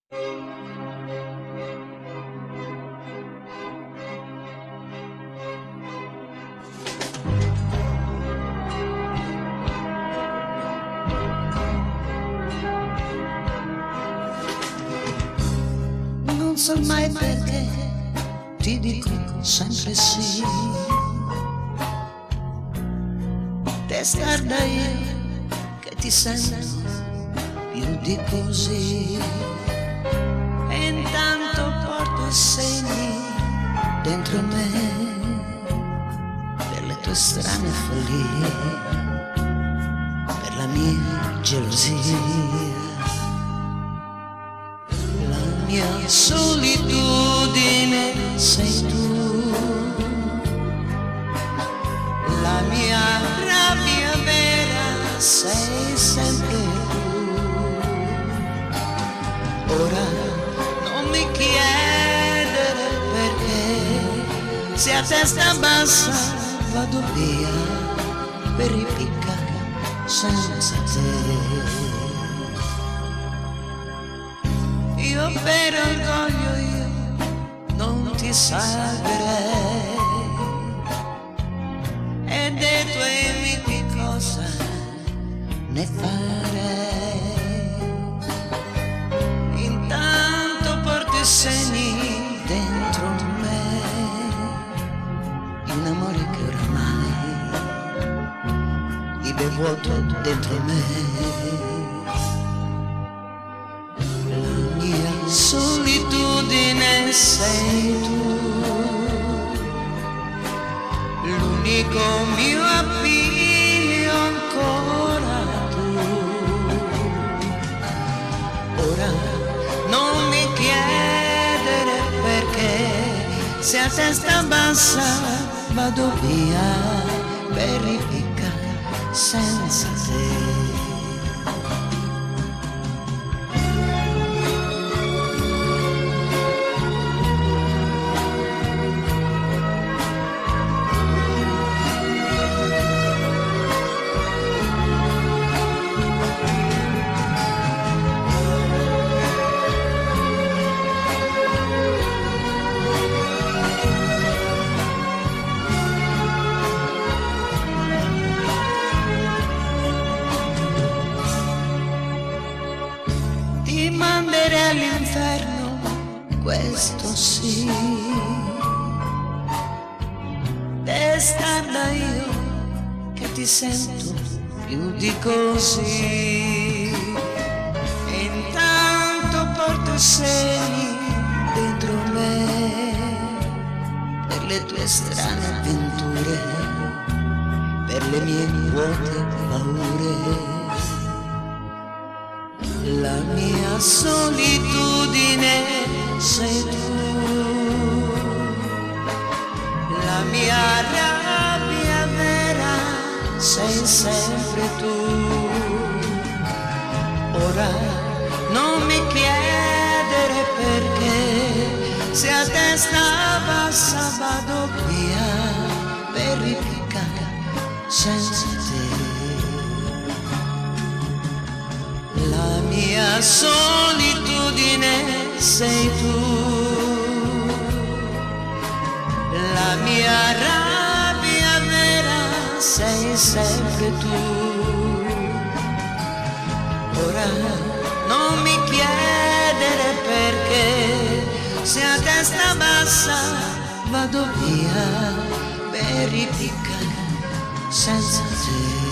Non so mai perché ti dico sempre sì. Testarda io che ti sento più di così. E intanto porto segni dentro me per le tue strane follie, per la mia gelosia. La mia solitudine sei tu, la mia rabbia vera sei sempre tu. Ora non mi chiedere perché, se a testa bassa vado via per ripiccare senza te. Io per orgoglio io non ti salverei, e dei tuoi amici cosa ne farei? Intanto porti segni dentro me di un amore che oramai vive vuoto dentro me. Solitudine sei tu, l'unico mio appiglio ancora tu. Ora non mi chiedere perché, se a testa bassa vado via per ripiccare senza te. Ti manderei all'inferno, questo sì. Testarda io che ti sento più di così. E intanto porto segni dentro me per le tue strane avventure, per le mie vuote paure. La mia solitudine sei tu, la mia rabbia vera sei sempre tu. Ora non mi chiedere perché, se a testa bassa vado via per ripiccare senza te. La mia solitudine sei tu, la mia rabbia vera sei sempre tu. Ora non mi chiedere perché, se a testa bassa vado via per ripiccare senza te.